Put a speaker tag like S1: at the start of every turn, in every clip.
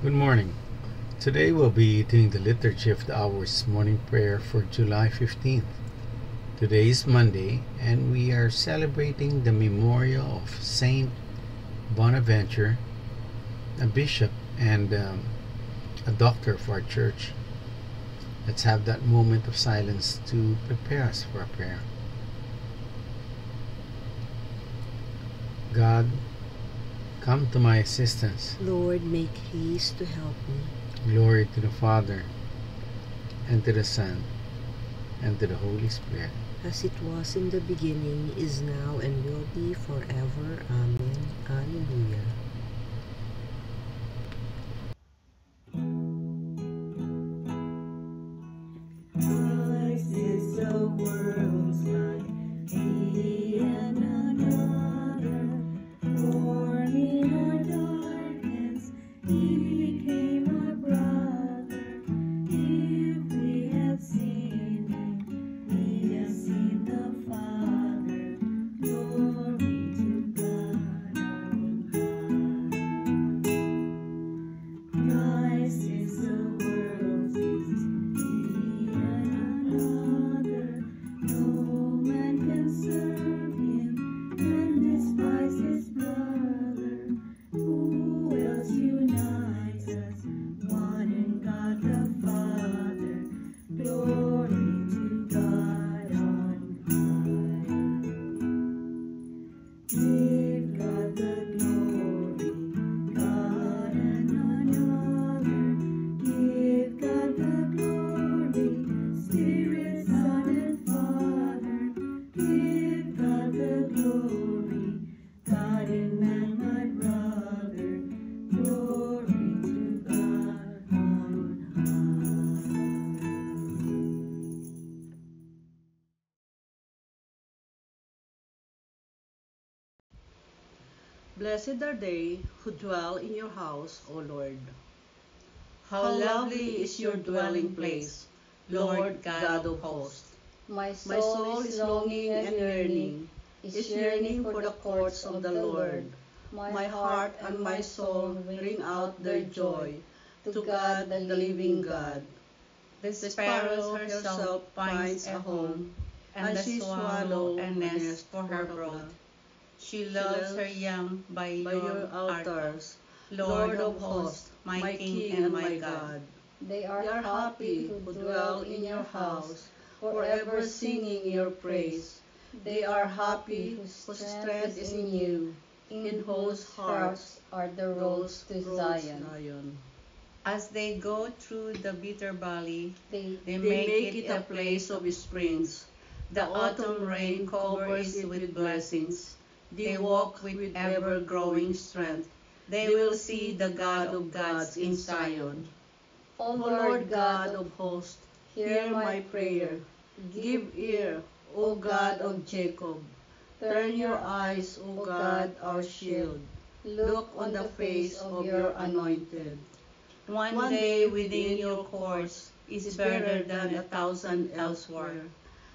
S1: Good morning. Today we'll be doing the Liturgy of the Hours morning prayer for July 15th. Today is Monday, and we are celebrating the memorial of Saint Bonaventure, a bishop and a doctor of our church. Let's have that moment of silence to prepare us for a prayer. God, come to my assistance.
S2: Lord, make haste to help me.
S1: Glory to the Father, and to the Son, and to the Holy Spirit.
S2: As it was in the beginning, is now, and will be forever. Amen. Alleluia.
S3: Christ is the world's light, He and another, born in our darkness, He became our brother. If we have seen Him, we have seen the Father. Glory to God on high. Christ is the world's peace, He and another. No man can serve Him and despise His brother. Who else unites us? One in God the Father. Glory to God on high. Give God the glory, God and another. Give God the glory, Spirit, Son, and Father. Give God the glory, God in man, my brother. Glory to God on high.
S4: Blessed are they who dwell in your house, O Lord. How lovely is your dwelling place, Lord God of hosts.
S5: My
S4: My soul is longing and yearning, is yearning for the courts of the Lord. My heart and my soul ring out their joy to God, the living God. The sparrow herself finds a home, and the swallow a nest for her brood. She loves her young by your altars, Lord of hosts, my King and my God.
S5: They
S4: They
S5: are
S4: are
S5: happy
S4: happy who dwell in your house, forever singing your praise. They are happy whose strength is in you, in whose hearts
S5: are the roads to Zion.
S4: As they go through the bitter valley,
S5: They
S4: they make it a place of springs. The autumn rain covers it with blessings. They walk with ever-growing strength. They will see the God of gods in Zion.
S5: O
S4: O Lord God of hosts, hear my prayer. Give ear, O God of Jacob. Turn your eyes, O God, our shield. Look on the face of your anointed. One day within your courts is better than 1,000 elsewhere.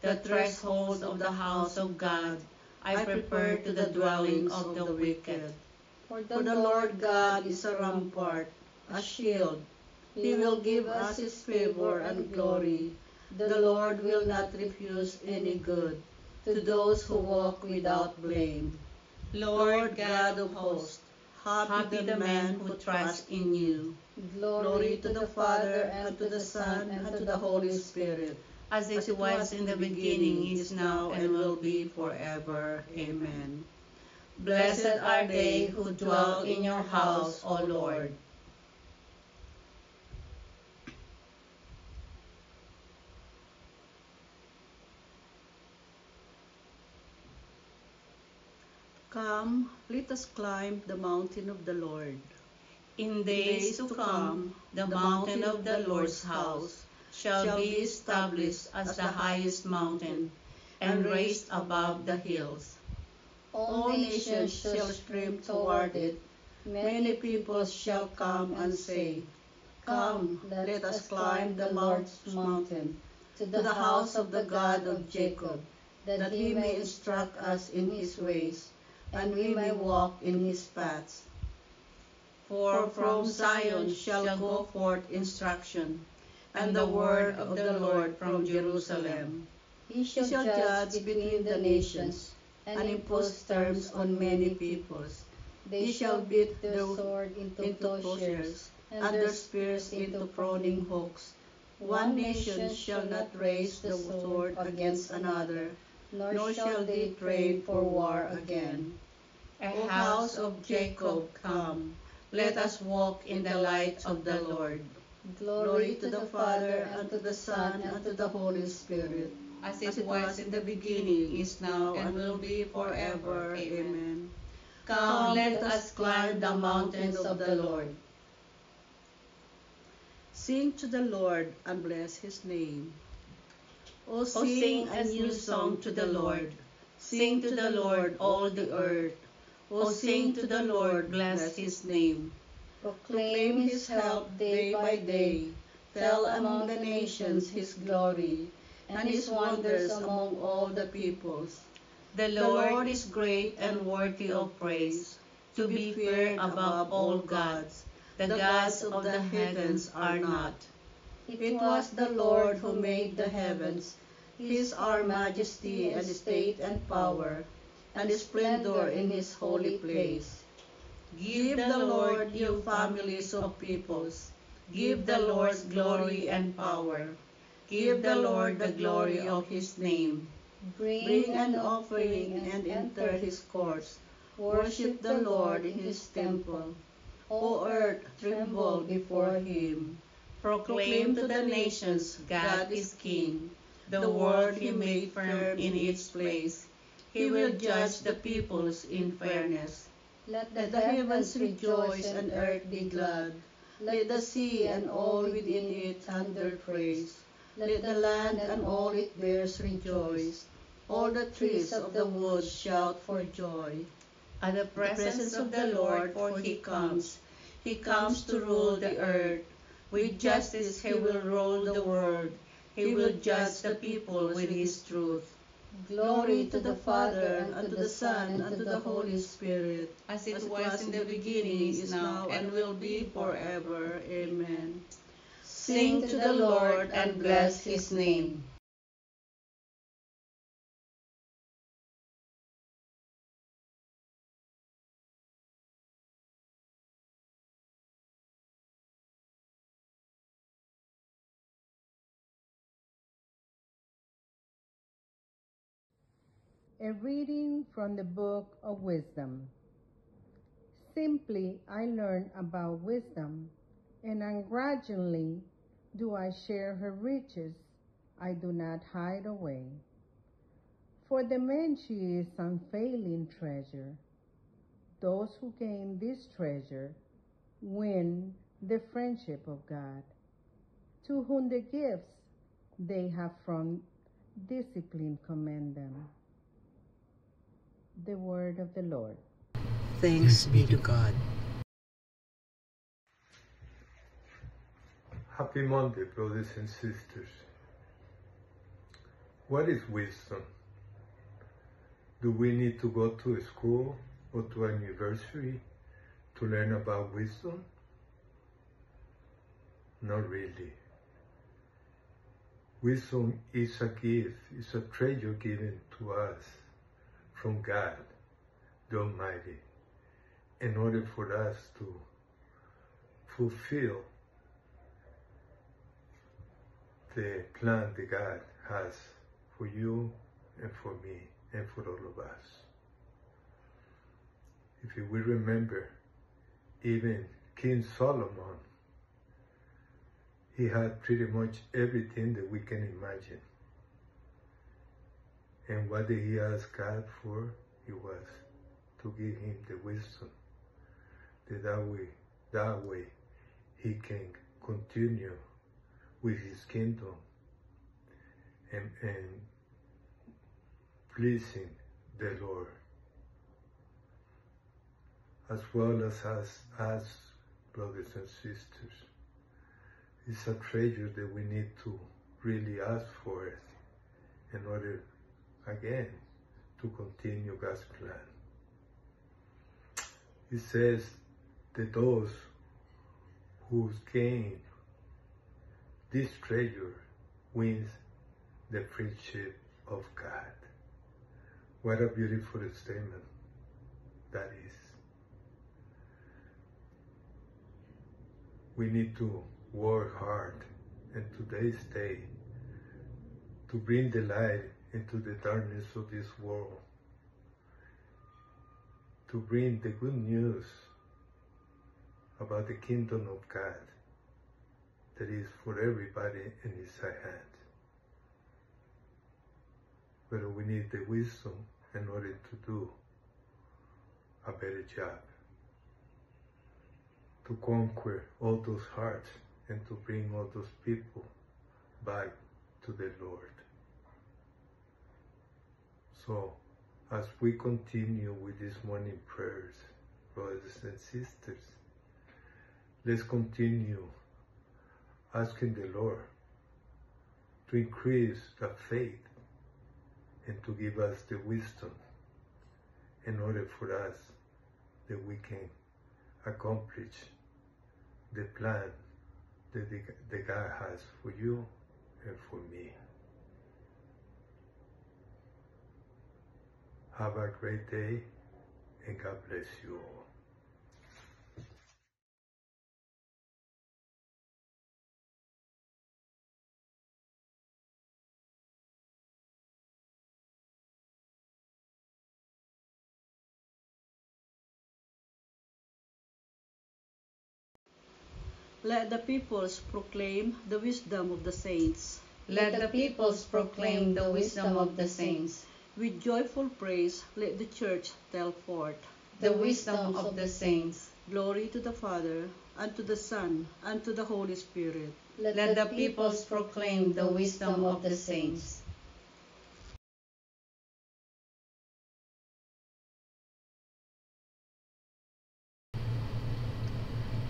S4: The threshold of the house of God I prefer to the dwelling of the wicked.
S5: For
S4: For the Lord God is a rampart, a shield. He will give us His favor and glory. The Lord will not refuse any good to those who walk without blame. Lord God of hosts, happy the man who trusts in you. Glory to the Father, and to the Son, and to the Holy Spirit, as it was in the beginning, is now, and will be forever. Amen. Blessed are they who dwell in your house, O Lord. Come, let us climb the mountain of the Lord. In days to come, the mountain of the Lord's house shall be established as the highest mountain, and raised above the hills. All nations shall stream toward it. Many peoples shall come and say, Come, let us climb the Lord's mountain, to the house of the God of Jacob, that He may instruct us in His ways, and we may walk in His paths. For from Zion shall go forth instruction, and the word of the Lord from Jerusalem.
S5: He shall judge between the nations, and impose terms on many peoples. They shall beat their sword into plowshares, and their spears into pruning hooks. One nation shall not raise the sword against another, nor shall they train for war again.
S4: O house of Jacob, come, let us walk in the light of the Lord.
S5: Glory to the Father, and to the Son, and to the Holy Spirit,
S4: As it was in the beginning, is now, and will be forever. Amen. Come, let us climb the mountains of the Lord.
S3: Sing to the Lord and bless his name.
S4: O sing a new song to the Lord. Sing to the Lord, all the earth. O sing to the Lord, bless his name.
S5: proclaim his help day by day. Tell among the nations his glory, and his wonders among all the peoples.
S4: The Lord is great and worthy of praise, to be feared above all gods. The gods of the heavens are not.
S5: It was the Lord who made the heavens. His are majesty and state and power, and splendor in his holy place.
S4: Give the Lord, you families of peoples. Give the Lord glory and power. Give the Lord the glory of his name.
S5: Bring an offering and enter his courts. Worship the Lord in his temple. O earth, tremble before him.
S4: Proclaim to the nations, God is King. The world he made firm in its place. He will judge the peoples in fairness.
S5: Let the heavens rejoice and earth be glad. Let the sea and all within it thunder praise. Let the land and all it bears rejoice. All the trees of the woods shout for joy.
S4: At the presence of the Lord, for he comes. He comes to rule the earth. With justice he will rule the world. He will judge the people with his truth.
S5: Glory to the Father, and to the Son, and to the Holy Spirit,
S4: As it was in the beginning, is now, and will be forever. Amen. Sing to the Lord and bless his name.
S6: A reading from the Book of Wisdom. Simply, I learn about wisdom, and ungrudgingly do I share her riches. I do not hide away. For the man she is unfailing treasure. Those who gain this treasure win the friendship of God, to whom the gifts they have from discipline commend them. The word of the Lord.
S2: Thanks be to God.
S7: Happy Monday, brothers and sisters. What is wisdom? Do we need to go to a school or to a university to learn about wisdom? Not really. Wisdom is a gift, it's a treasure given to us from God, the Almighty, in order for us to fulfill the plan that God has for you and for me and for all of us. If you will remember, even King Solomon, he had pretty much everything that we can imagine. And what did he ask God for? It was to give him the wisdom, that way he can continue with his kingdom and pleasing the Lord, as well as us, brothers and sisters. It's a treasure that we need to really ask for it in order, again, to continue God's plan. It says that those who gain this treasure wins the friendship of God. What a beautiful statement that is. We need to work hard in today's day to bring the light into the darkness of this world, to bring the good news about the kingdom of God that is for everybody in His hand. But we need the wisdom in order to do a better job, to conquer all those hearts and to bring all those people back to the Lord. So, as we continue with these morning prayers, brothers and sisters, let's continue asking the Lord to increase the faith and to give us the wisdom in order for us that we can accomplish the plan that God has for you and for me. Have a great day, and God bless you all.
S3: Let the peoples proclaim the wisdom of the saints.
S5: Let the peoples proclaim the wisdom of the saints.
S3: With joyful praise, let the church tell forth
S5: The wisdom of the saints.
S3: glory to the Father, and to the Son, and to the Holy Spirit.
S5: Let the peoples proclaim the wisdom of the saints.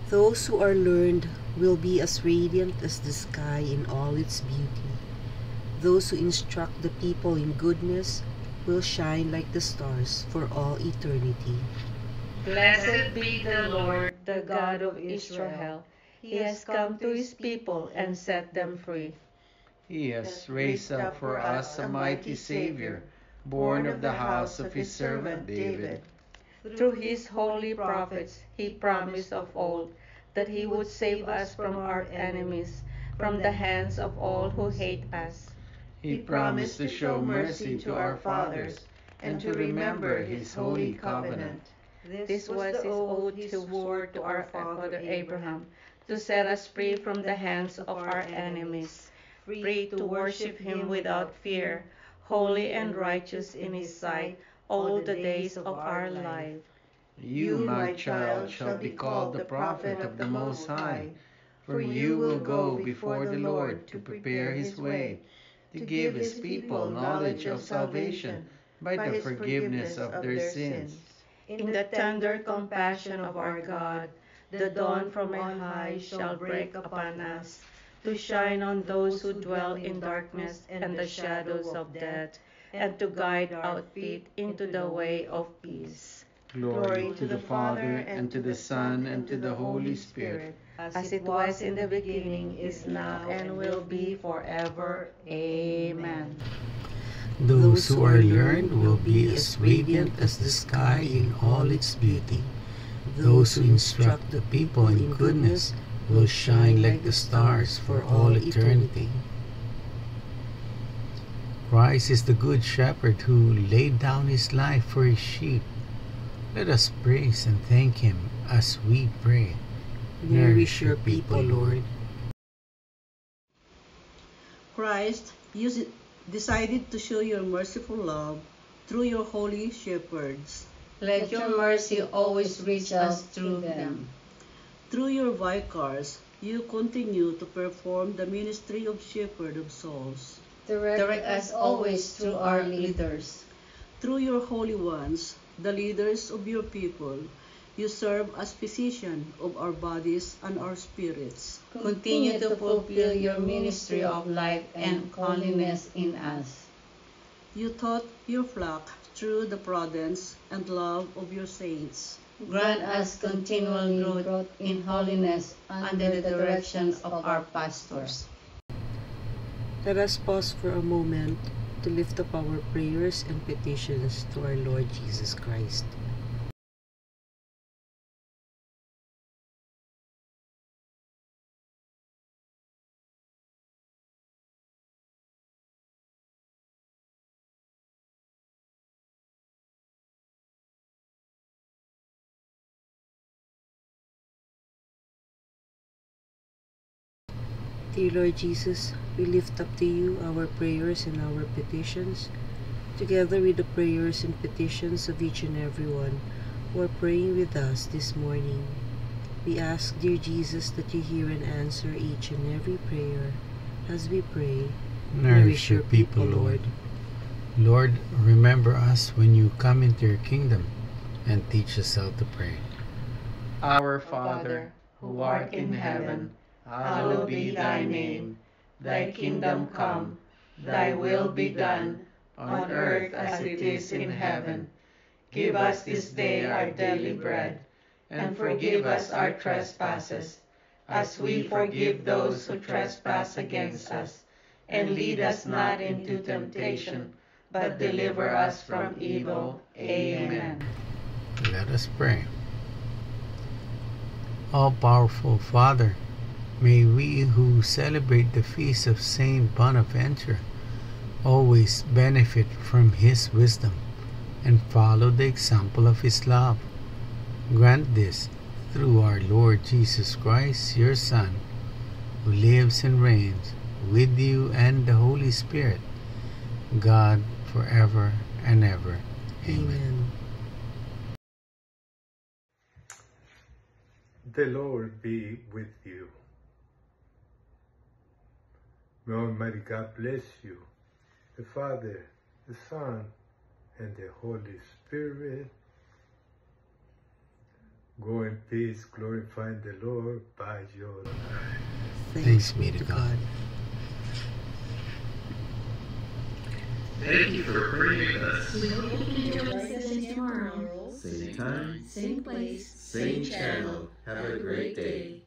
S2: Those who are learned will be as radiant as the sky in all its beauty. Those who instruct the people in goodness will shine like the stars for all eternity.
S8: Blessed be the Lord, the God of Israel. He has come to His people and set them free.
S1: He has raised up for us a mighty Savior, born of the house of His servant David.
S8: Through His holy prophets, He promised of old that He would save us from our enemies, from the hands of all who hate us.
S1: He promised to show mercy to our fathers and to remember His holy covenant.
S8: This was the oath He swore to our father Abraham, to set us free from the hands of our enemies, free to worship Him without fear, holy and righteous in His sight all the days of our life.
S1: You, my child, shall be called the prophet of the Most High, for you will go before the Lord to prepare His way, to give His people knowledge of salvation by the forgiveness of their sins.
S8: In the tender compassion of our God, the dawn from on high shall break upon us, to shine on those who dwell in darkness and the shadows of death, and to guide our feet into the way of peace.
S1: Glory to the Father, and to the Son, and to the Holy Spirit,
S8: as it was in the beginning, is now, and will be forever. Amen.
S1: Those who are learned will be as radiant as the sky in all its beauty. Those who instruct the people in goodness will shine like the stars for all eternity. Christ is the good shepherd who laid down His life for His sheep. Let us praise and thank Him as we pray.
S2: Nourish your people, Lord.
S3: Christ, you decided to show your merciful love through your holy shepherds.
S5: Let your mercy always reach us through them.
S3: Through your vicars, you continue to perform the ministry of shepherd of souls.
S5: Direct us always through our leaders.
S3: Through your holy ones, the leaders of your people, you serve as physician of our bodies and our spirits.
S5: Continue to fulfill your ministry of life and holiness in us.
S3: You taught your flock through the prudence and love of your saints. Grant us continual growth in holiness under the direction of our pastors.
S2: Let us pause for a moment to lift up our prayers and petitions to our Lord Jesus Christ. Dear Lord Jesus, we lift up to you our prayers and our petitions, together with the prayers and petitions of each and every one who are praying with us this morning. We ask, dear Jesus, that you hear and answer each and every prayer as we pray.
S1: Nourish your people, Lord. Lord, remember us when you come into your kingdom and teach us how to pray.
S8: Our Father, who art in heaven, hallowed be thy name. Thy kingdom come, thy will be done, on earth as it is in heaven. Give us this day our daily bread, and forgive us our trespasses, as we forgive those who trespass against us. And lead us not into temptation, but deliver us from evil. Amen.
S1: Let us pray. All-powerful Father, may we who celebrate the feast of Saint Bonaventure always benefit from his wisdom and follow the example of his love. Grant this through our Lord Jesus Christ, your Son, who lives and reigns with you and the Holy Spirit, God, forever and ever. Amen.
S7: The Lord be with you. May Almighty God bless you, the Father, the Son, and the Holy Spirit. Go in peace, glorifying the Lord by your life.
S1: Thanks be to God.
S9: Thank you for praying with us.
S5: We hope you enjoy our session tomorrow.
S9: Same time,
S5: Same place.
S9: same channel. Have a great day.